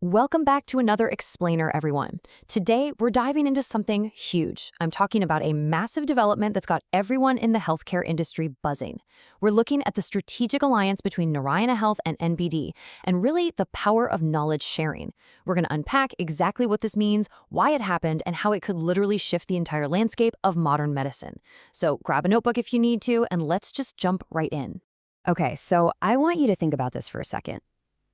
Welcome back to another explainer, everyone. Today, we're diving into something huge. I'm talking about a massive development that's got everyone in the healthcare industry buzzing. We're looking at the strategic alliance between Narayana Health and NBD, and really the power of knowledge sharing. We're going to unpack exactly what this means, why it happened, and how it could literally shift the entire landscape of modern medicine. So grab a notebook if you need to, and let's just jump right in. Okay, so I want you to think about this for a second.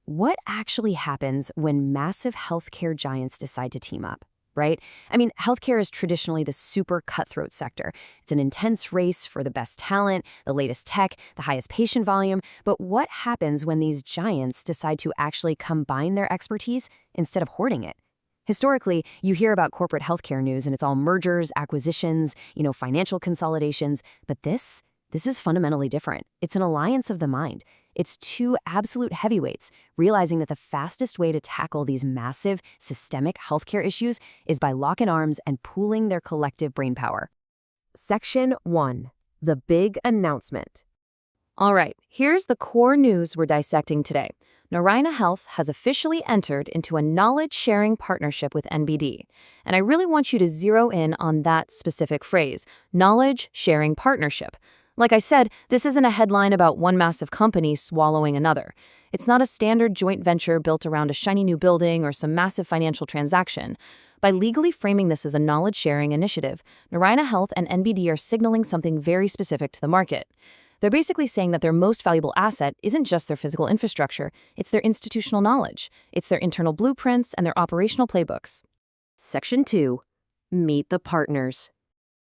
What actually happens when massive healthcare giants decide to team up, right? I mean, healthcare is traditionally the super cutthroat sector. It's an intense race for the best talent, the latest tech, the highest patient volume. But what happens when these giants decide to actually combine their expertise instead of hoarding it? Historically, you hear about corporate healthcare news and it's all mergers, acquisitions, financial consolidations. But this is fundamentally different. It's an alliance of the mind. It's two absolute heavyweights realizing that the fastest way to tackle these massive systemic healthcare issues is by locking arms and pooling their collective brainpower. Section 1. The Big Announcement. All right, here's the core news we're dissecting today. Narayana Health has officially entered into a knowledge-sharing partnership with NBD. And I really want you to zero in on that specific phrase, knowledge-sharing partnership. Like I said, this isn't a headline about one massive company swallowing another. It's not a standard joint venture built around a shiny new building or some massive financial transaction. By legally framing this as a knowledge-sharing initiative, Narayana Health and NBD are signaling something very specific to the market. They're basically saying that their most valuable asset isn't just their physical infrastructure, it's their institutional knowledge. It's their internal blueprints and their operational playbooks. Section 2. Meet the partners.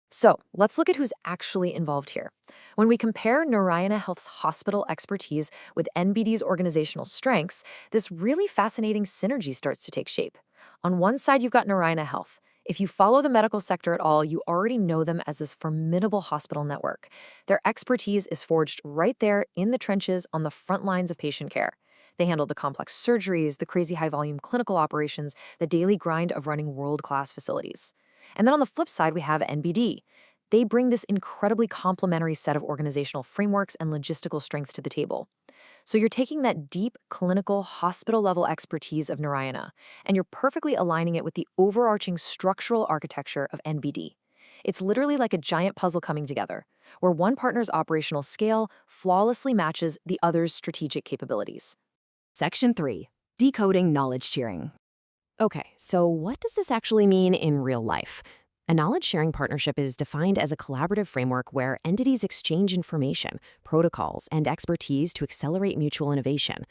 So let's look at who's actually involved here. When we compare Narayana Health's hospital expertise with NBD's organizational strengths, this really fascinating synergy starts to take shape. On one side, you've got Narayana Health. If you follow the medical sector at all, you already know them as this formidable hospital network. Their expertise is forged right there in the trenches on the front lines of patient care. They handle the complex surgeries, the crazy high-volume clinical operations, the daily grind of running world-class facilities. And then on the flip side, we have NBD. They bring this incredibly complementary set of organizational frameworks and logistical strengths to the table. So you're taking that deep clinical hospital-level expertise of Narayana, and you're perfectly aligning it with the overarching structural architecture of NBD. It's literally like a giant puzzle coming together, where one partner's operational scale flawlessly matches the other's strategic capabilities. Section 3. Decoding knowledge sharing. Okay, so what does this actually mean in real life? A knowledge-sharing partnership is defined as a collaborative framework where entities exchange information, protocols, and expertise to accelerate mutual innovation.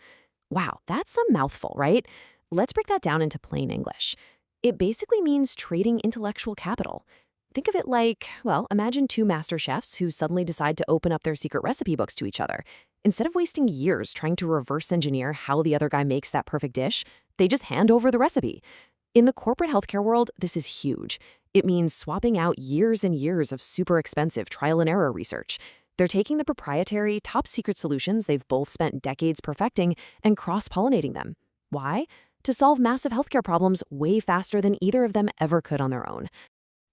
Wow, that's a mouthful, right? Let's break that down into plain English. It basically means trading intellectual capital. Think of it like, imagine two master chefs who suddenly decide to open up their secret recipe books to each other. Instead of wasting years trying to reverse engineer how the other guy makes that perfect dish, they just hand over the recipe. In the corporate healthcare world, this is huge. It means swapping out years and years of super expensive trial and error research. They're taking the proprietary, top-secret solutions they've both spent decades perfecting and cross-pollinating them. Why? To solve massive healthcare problems way faster than either of them ever could on their own.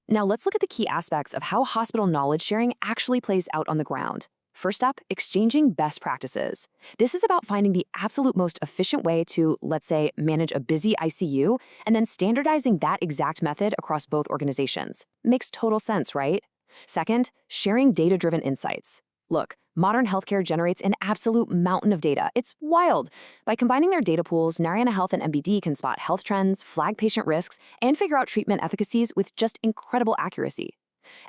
Now let's look at the key aspects of how hospital knowledge sharing actually plays out on the ground. First up, exchanging best practices. This is about finding the absolute most efficient way to, let's say, manage a busy ICU, and then standardizing that exact method across both organizations. Makes total sense, right? Second, sharing data-driven insights. Look, modern healthcare generates an absolute mountain of data. It's wild. By combining their data pools, Narayana Health and NBD can spot health trends, flag patient risks, and figure out treatment efficacies with just incredible accuracy.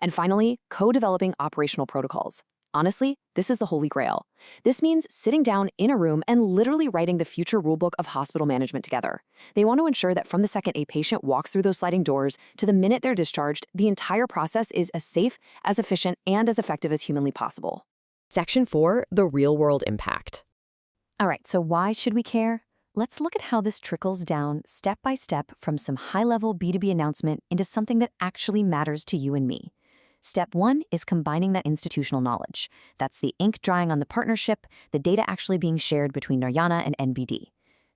And finally, co-developing operational protocols. Honestly, this is the holy grail. This means sitting down in a room and literally writing the future rulebook of hospital management together. They want to ensure that from the second a patient walks through those sliding doors to the minute they're discharged, the entire process is as safe, as efficient, and as effective as humanly possible. Section 4. The real-world impact. All right, so why should we care? Let's look at how this trickles down step by step from some high-level B2B announcement into something that actually matters to you and me. Step 1 is combining that institutional knowledge. That's the ink drying on the partnership, the data actually being shared between Narayana and NBD.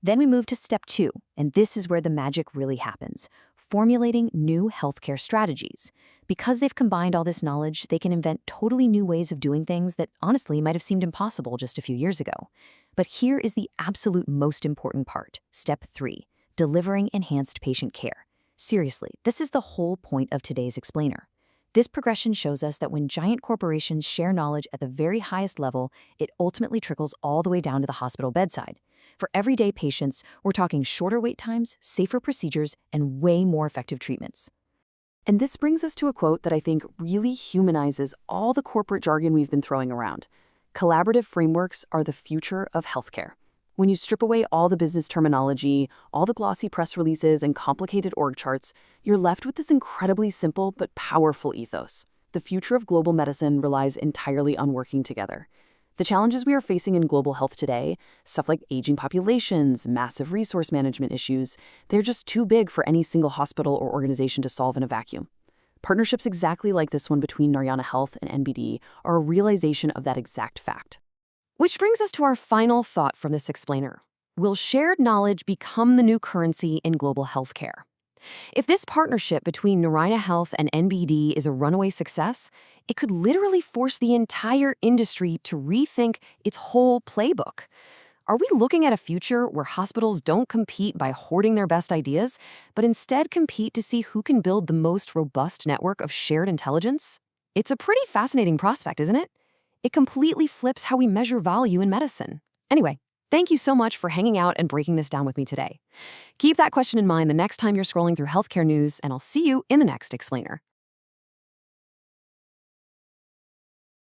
Then we move to step 2, and this is where the magic really happens, formulating new healthcare strategies. Because they've combined all this knowledge, they can invent totally new ways of doing things that honestly might have seemed impossible just a few years ago. But here is the absolute most important part, step 3, delivering enhanced patient care. Seriously, this is the whole point of today's explainer. This progression shows us that when giant corporations share knowledge at the very highest level, it ultimately trickles all the way down to the hospital bedside. For everyday patients, we're talking shorter wait times, safer procedures, and way more effective treatments. And this brings us to a quote that I think really humanizes all the corporate jargon we've been throwing around. Collaborative frameworks are the future of healthcare. When you strip away all the business terminology, all the glossy press releases, and complicated org charts, you're left with this incredibly simple but powerful ethos. The future of global medicine relies entirely on working together. The challenges we are facing in global health today, stuff like aging populations, massive resource management issues, they're just too big for any single hospital or organization to solve in a vacuum. Partnerships exactly like this one between Narayana Health and NBD are a realization of that exact fact. Which brings us to our final thought from this explainer. Will shared knowledge become the new currency in global healthcare? If this partnership between Narayana Health and NBD is a runaway success, it could literally force the entire industry to rethink its whole playbook. Are we looking at a future where hospitals don't compete by hoarding their best ideas, but instead compete to see who can build the most robust network of shared intelligence? It's a pretty fascinating prospect, isn't it? It completely flips how we measure value in medicine. Anyway, thank you so much for hanging out and breaking this down with me today. Keep that question in mind the next time you're scrolling through healthcare news, and I'll see you in the next explainer.